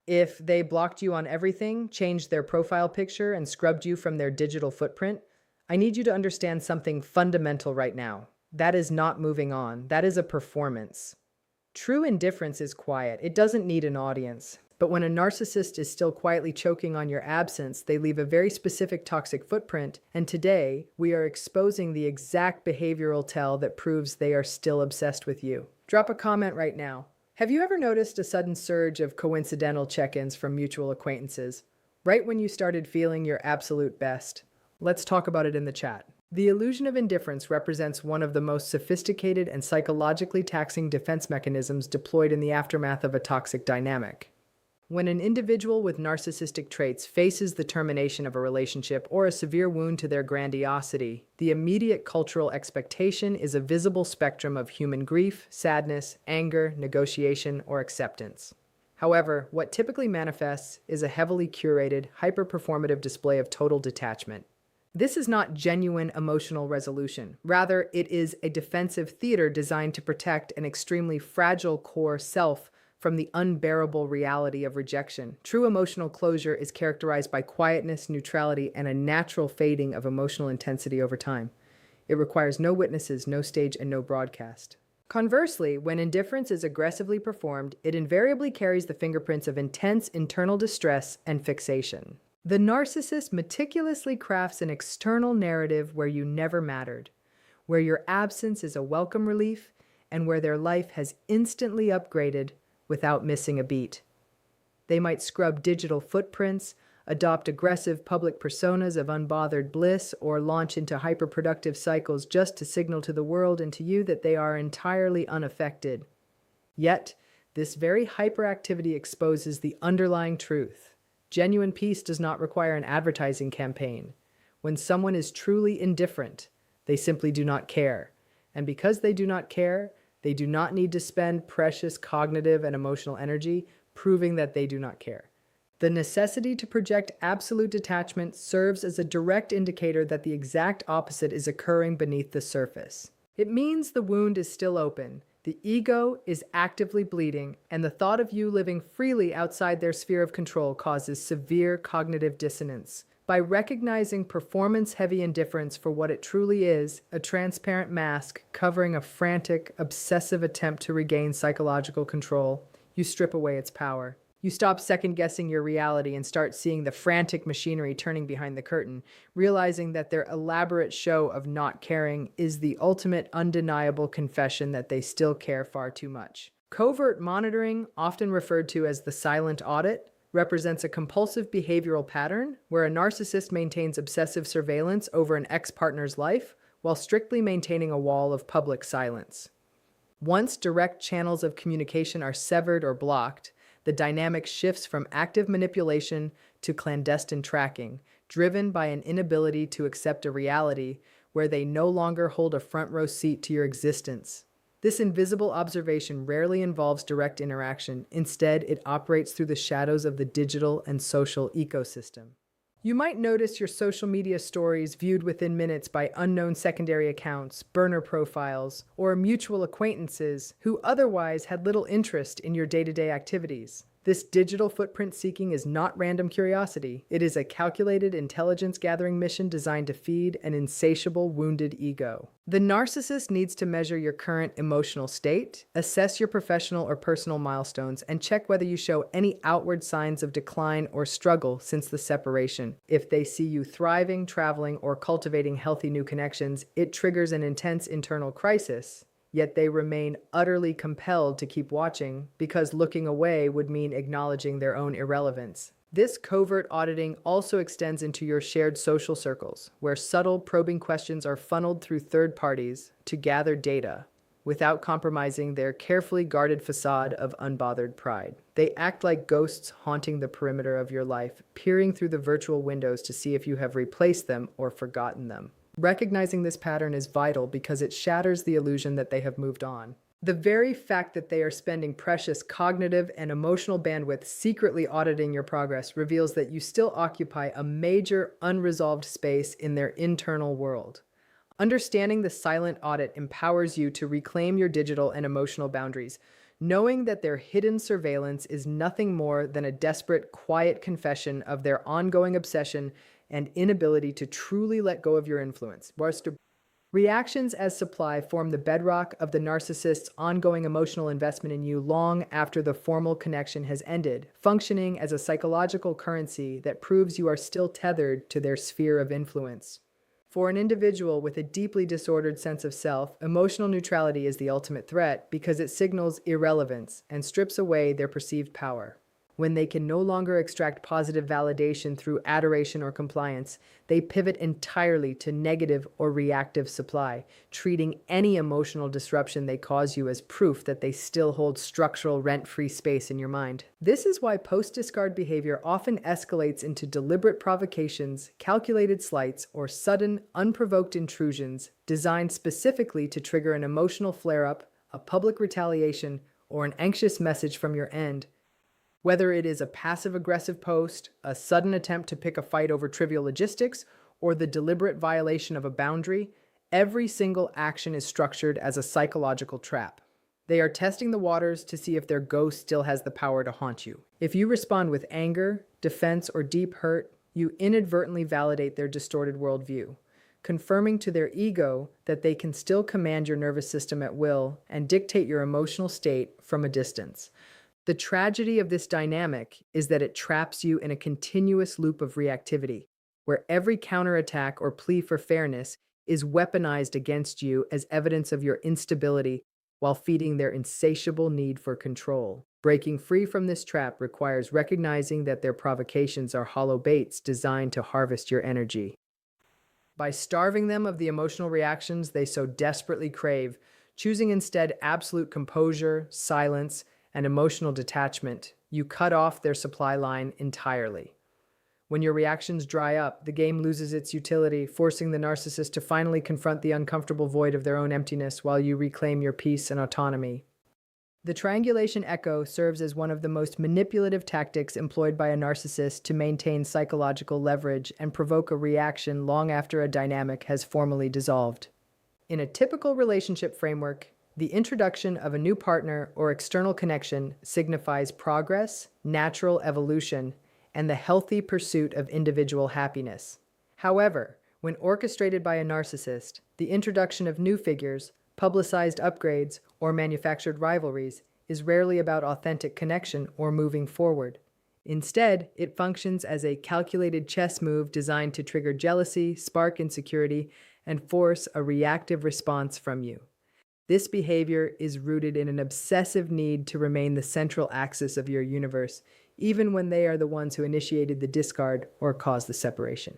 If they blocked you on everything, changed their profile picture, and scrubbed you from their digital footprint, I need you to understand something fundamental right now. That is not moving on. That is a performance. True indifference is quiet. It doesn't need an audience. But when a narcissist is still quietly choking on your absence, they leave a very specific toxic footprint. And today, we are exposing the exact behavioral tell that proves they are still obsessed with you. Drop a comment right now. Have you ever noticed a sudden surge of coincidental check-ins from mutual acquaintances, right when you started feeling your absolute best? Let's talk about it in the chat. The illusion of indifference represents one of the most sophisticated and psychologically taxing defense mechanisms deployed in the aftermath of a toxic dynamic. When an individual with narcissistic traits faces the termination of a relationship or a severe wound to their grandiosity, the immediate cultural expectation is a visible spectrum of human grief, sadness, anger, negotiation, or acceptance. However, what typically manifests is a heavily curated, hyper-performative display of total detachment. This is not genuine emotional resolution. Rather, it is a defensive theater designed to protect an extremely fragile core self from the unbearable reality of rejection. True emotional closure is characterized by quietness, neutrality, and a natural fading of emotional intensity over time. It requires no witnesses, no stage, and no broadcast. Conversely, when indifference is aggressively performed, it invariably carries the fingerprints of intense internal distress and fixation. The narcissist meticulously crafts an external narrative where you never mattered, where your absence is a welcome relief, and where their life has instantly upgraded without missing a beat. They might scrub digital footprints, adopt aggressive public personas of unbothered bliss, or launch into hyperproductive cycles just to signal to the world and to you that they are entirely unaffected. Yet, this very hyperactivity exposes the underlying truth. Genuine peace does not require an advertising campaign. When someone is truly indifferent, they simply do not care. And because they do not care, they do not need to spend precious cognitive and emotional energy proving that they do not care. The necessity to project absolute detachment serves as a direct indicator that the exact opposite is occurring beneath the surface. It means the wound is still open, the ego is actively bleeding, and the thought of you living freely outside their sphere of control causes severe cognitive dissonance. By recognizing performance-heavy indifference for what it truly is, a transparent mask covering a frantic, obsessive attempt to regain psychological control, you strip away its power. You stop second-guessing your reality and start seeing the frantic machinery turning behind the curtain, realizing that their elaborate show of not caring is the ultimate undeniable confession that they still care far too much. Covert monitoring, often referred to as the silent audit, represents a compulsive behavioral pattern where a narcissist maintains obsessive surveillance over an ex-partner's life while strictly maintaining a wall of public silence. Once direct channels of communication are severed or blocked, the dynamic shifts from active manipulation to clandestine tracking, driven by an inability to accept a reality where they no longer hold a front-row seat to your existence. This invisible observation rarely involves direct interaction. Instead, it operates through the shadows of the digital and social ecosystem. You might notice your social media stories viewed within minutes by unknown secondary accounts, burner profiles, or mutual acquaintances who otherwise had little interest in your day-to-day activities. This digital footprint seeking is not random curiosity. It is a calculated intelligence-gathering mission designed to feed an insatiable, wounded ego. The narcissist needs to measure your current emotional state, assess your professional or personal milestones, and check whether you show any outward signs of decline or struggle since the separation. If they see you thriving, traveling, or cultivating healthy new connections, it triggers an intense internal crisis. Yet they remain utterly compelled to keep watching because looking away would mean acknowledging their own irrelevance. This covert auditing also extends into your shared social circles, where subtle probing questions are funneled through third parties to gather data without compromising their carefully guarded facade of unbothered pride. They act like ghosts haunting the perimeter of your life, peering through the virtual windows to see if you have replaced them or forgotten them. Recognizing this pattern is vital because it shatters the illusion that they have moved on. The very fact that they are spending precious cognitive and emotional bandwidth secretly auditing your progress reveals that you still occupy a major unresolved space in their internal world. Understanding the silent audit empowers you to reclaim your digital and emotional boundaries, knowing that their hidden surveillance is nothing more than a desperate, quiet confession of their ongoing obsession and inability to truly let go of your influence. Reactions as supply form the bedrock of the narcissist's ongoing emotional investment in you long after the formal connection has ended, functioning as a psychological currency that proves you are still tethered to their sphere of influence. For an individual with a deeply disordered sense of self, emotional neutrality is the ultimate threat because it signals irrelevance and strips away their perceived power. When they can no longer extract positive validation through adoration or compliance, they pivot entirely to negative or reactive supply, treating any emotional disruption they cause you as proof that they still hold structural rent-free space in your mind. This is why post-discard behavior often escalates into deliberate provocations, calculated slights, or sudden, unprovoked intrusions designed specifically to trigger an emotional flare-up, a public retaliation, or an anxious message from your end. Whether it is a passive-aggressive post, a sudden attempt to pick a fight over trivial logistics, or the deliberate violation of a boundary, every single action is structured as a psychological trap. They are testing the waters to see if their ghost still has the power to haunt you. If you respond with anger, defense, or deep hurt, you inadvertently validate their distorted worldview, confirming to their ego that they can still command your nervous system at will and dictate your emotional state from a distance. The tragedy of this dynamic is that it traps you in a continuous loop of reactivity, where every counterattack or plea for fairness is weaponized against you as evidence of your instability while feeding their insatiable need for control. Breaking free from this trap requires recognizing that their provocations are hollow baits designed to harvest your energy. By starving them of the emotional reactions they so desperately crave, choosing instead absolute composure, silence, and emotional detachment, you cut off their supply line entirely. When your reactions dry up, the game loses its utility, forcing the narcissist to finally confront the uncomfortable void of their own emptiness while you reclaim your peace and autonomy. The triangulation echo serves as one of the most manipulative tactics employed by a narcissist to maintain psychological leverage and provoke a reaction long after a dynamic has formally dissolved. In a typical relationship framework, the introduction of a new partner or external connection signifies progress, natural evolution, and the healthy pursuit of individual happiness. However, when orchestrated by a narcissist, the introduction of new figures, publicized upgrades, or manufactured rivalries is rarely about authentic connection or moving forward. Instead, it functions as a calculated chess move designed to trigger jealousy, spark insecurity, and force a reactive response from you. This behavior is rooted in an obsessive need to remain the central axis of your universe, even when they are the ones who initiated the discard or caused the separation.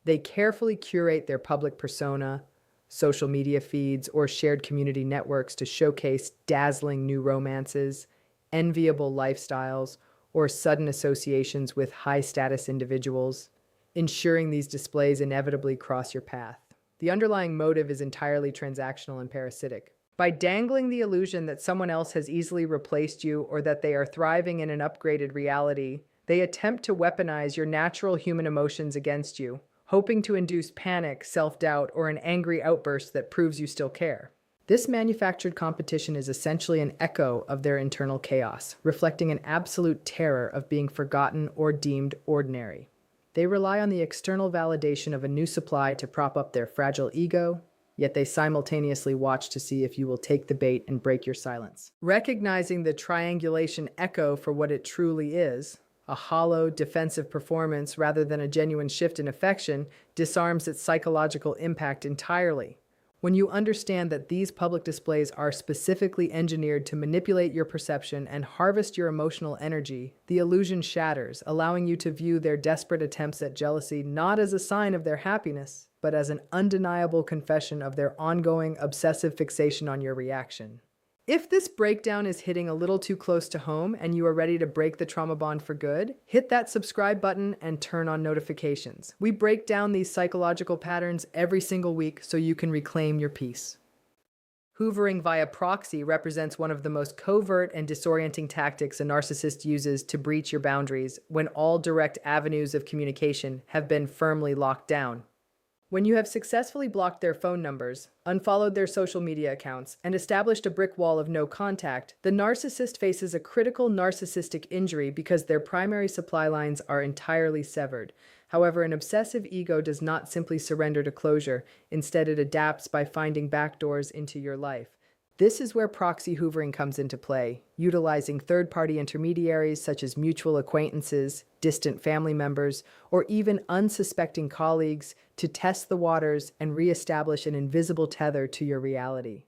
They carefully curate their public persona, social media feeds, or shared community networks to showcase dazzling new romances, enviable lifestyles, or sudden associations with high-status individuals, ensuring these displays inevitably cross your path. The underlying motive is entirely transactional and parasitic. By dangling the illusion that someone else has easily replaced you or that they are thriving in an upgraded reality, they attempt to weaponize your natural human emotions against you, hoping to induce panic, self-doubt, or an angry outburst that proves you still care. This manufactured competition is essentially an echo of their internal chaos, reflecting an absolute terror of being forgotten or deemed ordinary. They rely on the external validation of a new supply to prop up their fragile ego, yet they simultaneously watch to see if you will take the bait and break your silence. Recognizing the triangulation echo for what it truly is, a hollow, defensive performance rather than a genuine shift in affection, disarms its psychological impact entirely. When you understand that these public displays are specifically engineered to manipulate your perception and harvest your emotional energy, the illusion shatters, allowing you to view their desperate attempts at jealousy not as a sign of their happiness, but as an undeniable confession of their ongoing obsessive fixation on your reaction. If this breakdown is hitting a little too close to home and you are ready to break the trauma bond for good, hit that subscribe button and turn on notifications. We break down these psychological patterns every single week so you can reclaim your peace. Hoovering via proxy represents one of the most covert and disorienting tactics a narcissist uses to breach your boundaries when all direct avenues of communication have been firmly locked down. When you have successfully blocked their phone numbers, unfollowed their social media accounts, and established a brick wall of no contact, the narcissist faces a critical narcissistic injury because their primary supply lines are entirely severed. However, an obsessive ego does not simply surrender to closure. Instead, it adapts by finding backdoors into your life. This is where proxy hoovering comes into play, utilizing third-party intermediaries such as mutual acquaintances, distant family members, or even unsuspecting colleagues to test the waters and reestablish an invisible tether to your reality.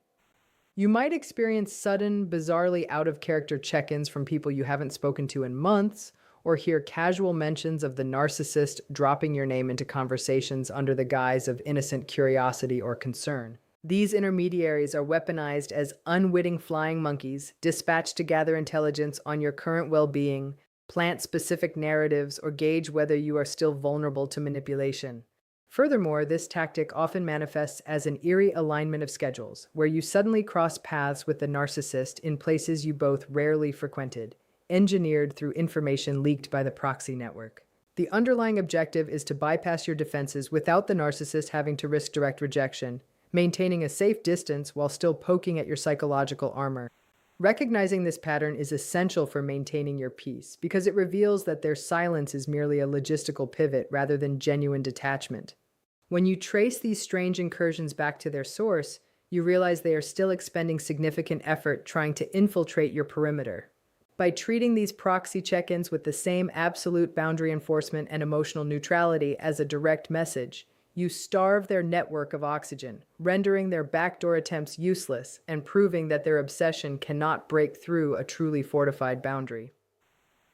You might experience sudden, bizarrely out-of-character check-ins from people you haven't spoken to in months, or hear casual mentions of the narcissist dropping your name into conversations under the guise of innocent curiosity or concern. These intermediaries are weaponized as unwitting flying monkeys, dispatched to gather intelligence on your current well-being, plant specific narratives, or gauge whether you are still vulnerable to manipulation. Furthermore, this tactic often manifests as an eerie alignment of schedules, where you suddenly cross paths with the narcissist in places you both rarely frequented, engineered through information leaked by the proxy network. The underlying objective is to bypass your defenses without the narcissist having to risk direct rejection, maintaining a safe distance while still poking at your psychological armor. Recognizing this pattern is essential for maintaining your peace because it reveals that their silence is merely a logistical pivot rather than genuine detachment. When you trace these strange incursions back to their source, you realize they are still expending significant effort trying to infiltrate your perimeter. By treating these proxy check-ins with the same absolute boundary enforcement and emotional neutrality as a direct message, you starve their network of oxygen, rendering their backdoor attempts useless and proving that their obsession cannot break through a truly fortified boundary.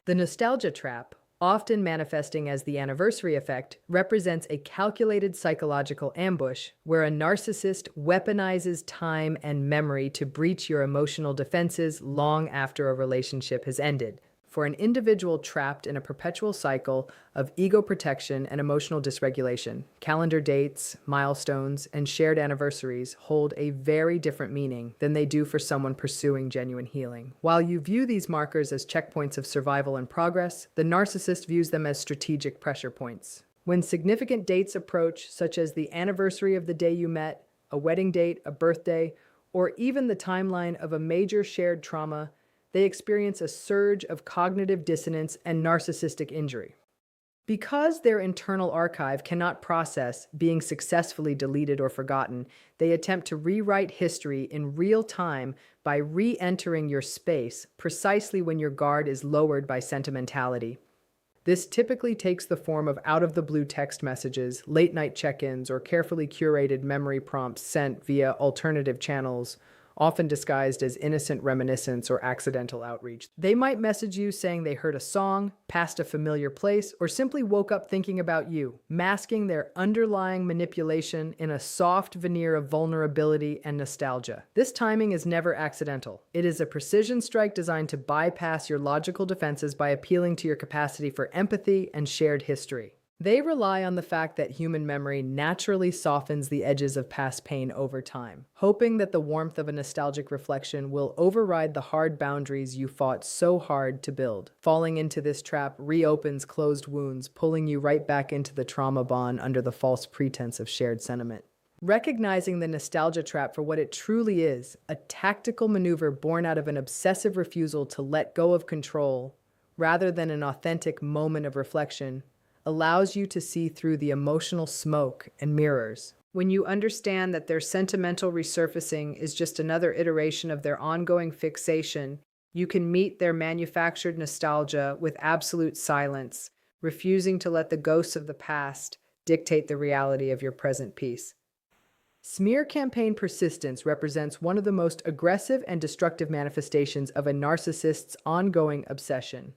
The nostalgia trap, often manifesting as the anniversary effect, represents a calculated psychological ambush where a narcissist weaponizes time and memory to breach your emotional defenses long after a relationship has ended. For an individual trapped in a perpetual cycle of ego protection and emotional dysregulation, calendar dates, milestones, and shared anniversaries hold a very different meaning than they do for someone pursuing genuine healing. While you view these markers as checkpoints of survival and progress, the narcissist views them as strategic pressure points. When significant dates approach, such as the anniversary of the day you met, a wedding date, a birthday, or even the timeline of a major shared trauma, they experience a surge of cognitive dissonance and narcissistic injury. Because their internal archive cannot process being successfully deleted or forgotten, they attempt to rewrite history in real time by re-entering your space precisely when your guard is lowered by sentimentality. This typically takes the form of out-of-the-blue text messages, late-night check-ins, or carefully curated memory prompts sent via alternative channels, often disguised as innocent reminiscence or accidental outreach. They might message you saying they heard a song, passed a familiar place, or simply woke up thinking about you, masking their underlying manipulation in a soft veneer of vulnerability and nostalgia. This timing is never accidental. It is a precision strike designed to bypass your logical defenses by appealing to your capacity for empathy and shared history. They rely on the fact that human memory naturally softens the edges of past pain over time, hoping that the warmth of a nostalgic reflection will override the hard boundaries you fought so hard to build. Falling into this trap reopens closed wounds, pulling you right back into the trauma bond under the false pretense of shared sentiment. Recognizing the nostalgia trap for what it truly is, a tactical maneuver born out of an obsessive refusal to let go of control, rather than an authentic moment of reflection, allows you to see through the emotional smoke and mirrors. When you understand that their sentimental resurfacing is just another iteration of their ongoing fixation, you can meet their manufactured nostalgia with absolute silence, refusing to let the ghosts of the past dictate the reality of your present peace. Smear campaign persistence represents one of the most aggressive and destructive manifestations of a narcissist's ongoing obsession,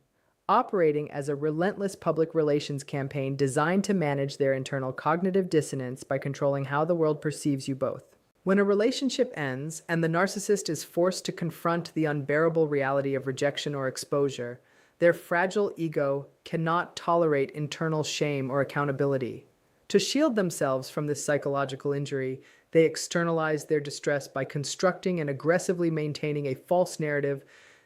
operating as a relentless public relations campaign designed to manage their internal cognitive dissonance by controlling how the world perceives you both. When a relationship ends and the narcissist is forced to confront the unbearable reality of rejection or exposure, their fragile ego cannot tolerate internal shame or accountability. To shield themselves from this psychological injury, they externalize their distress by constructing and aggressively maintaining a false narrative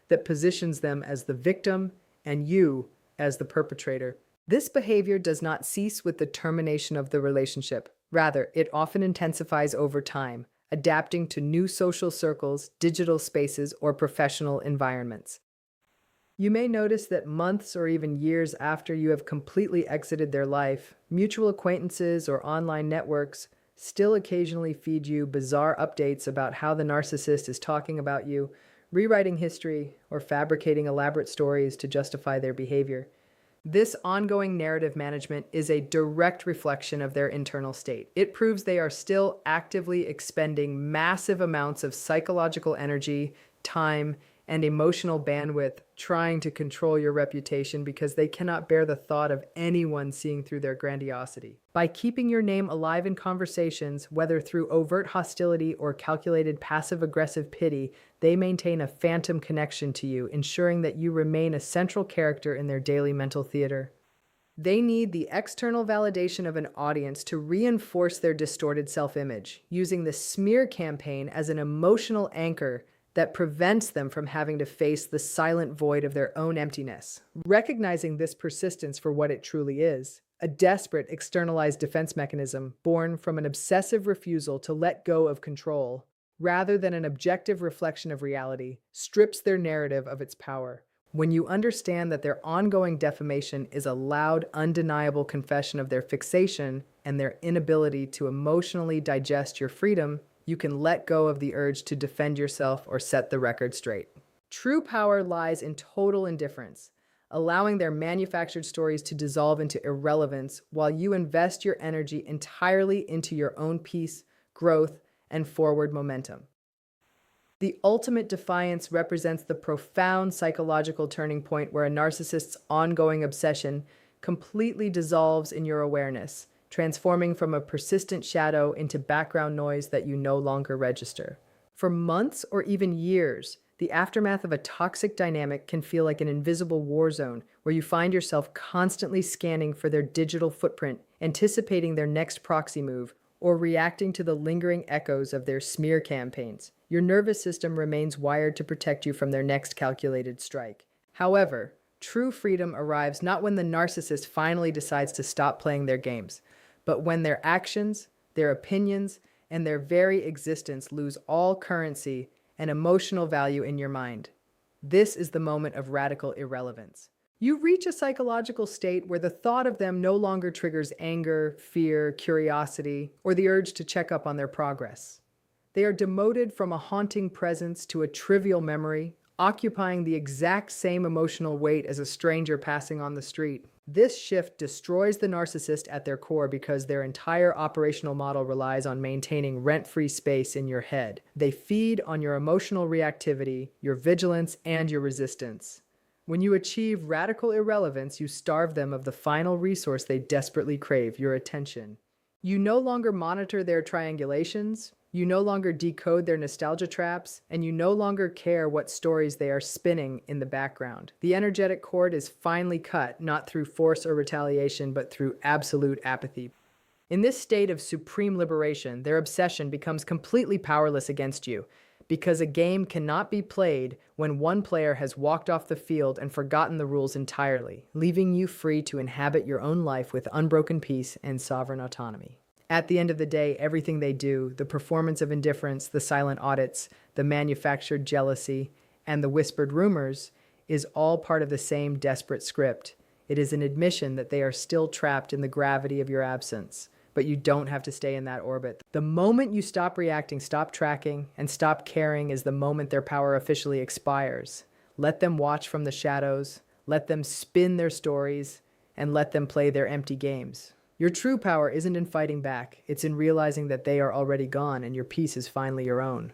that positions them as the victim and you as the perpetrator. This behavior does not cease with the termination of the relationship. Rather, it often intensifies over time, adapting to new social circles, digital spaces, or professional environments. You may notice that months or even years after you have completely exited their life, mutual acquaintances or online networks still occasionally feed you bizarre updates about how the narcissist is talking about you, rewriting history, or fabricating elaborate stories to justify their behavior. This ongoing narrative management is a direct reflection of their internal state. It proves they are still actively expending massive amounts of psychological energy, time, and emotional bandwidth trying to control your reputation because they cannot bear the thought of anyone seeing through their grandiosity. By keeping your name alive in conversations, whether through overt hostility or calculated passive-aggressive pity, they maintain a phantom connection to you, ensuring that you remain a central character in their daily mental theater. They need the external validation of an audience to reinforce their distorted self-image, using the smear campaign as an emotional anchor that prevents them from having to face the silent void of their own emptiness. Recognizing this persistence for what it truly is, a desperate externalized defense mechanism born from an obsessive refusal to let go of control, rather than an objective reflection of reality, strips their narrative of its power. When you understand that their ongoing defamation is a loud, undeniable confession of their fixation and their inability to emotionally digest your freedom, you can let go of the urge to defend yourself or set the record straight. True power lies in total indifference, allowing their manufactured stories to dissolve into irrelevance while you invest your energy entirely into your own peace, growth, and forward momentum. The ultimate defiance represents the profound psychological turning point where a narcissist's ongoing obsession completely dissolves in your awareness, transforming from a persistent shadow into background noise that you no longer register. For months or even years, the aftermath of a toxic dynamic can feel like an invisible war zone where you find yourself constantly scanning for their digital footprint, anticipating their next proxy move, or reacting to the lingering echoes of their smear campaigns. Your nervous system remains wired to protect you from their next calculated strike. However, true freedom arrives not when the narcissist finally decides to stop playing their games, but when their actions, their opinions, and their very existence lose all currency and emotional value in your mind. This is the moment of radical irrelevance. You reach a psychological state where the thought of them no longer triggers anger, fear, curiosity, or the urge to check up on their progress. They are demoted from a haunting presence to a trivial memory, occupying the exact same emotional weight as a stranger passing on the street. This shift destroys the narcissist at their core because their entire operational model relies on maintaining rent-free space in your head. They feed on your emotional reactivity, your vigilance, and your resistance. When you achieve radical irrelevance, you starve them of the final resource they desperately crave, your attention. You no longer monitor their triangulations, you no longer decode their nostalgia traps, and you no longer care what stories they are spinning in the background. The energetic cord is finally cut, not through force or retaliation, but through absolute apathy. In this state of supreme liberation, their obsession becomes completely powerless against you, because a game cannot be played when one player has walked off the field and forgotten the rules entirely, leaving you free to inhabit your own life with unbroken peace and sovereign autonomy. At the end of the day, everything they do, the performance of indifference, the silent audits, the manufactured jealousy, and the whispered rumors, is all part of the same desperate script. It is an admission that they are still trapped in the gravity of your absence, but you don't have to stay in that orbit. The moment you stop reacting, stop tracking, and stop caring is the moment their power officially expires. Let them watch from the shadows, let them spin their stories, and let them play their empty games. Your true power isn't in fighting back, it's in realizing that they are already gone and your peace is finally your own.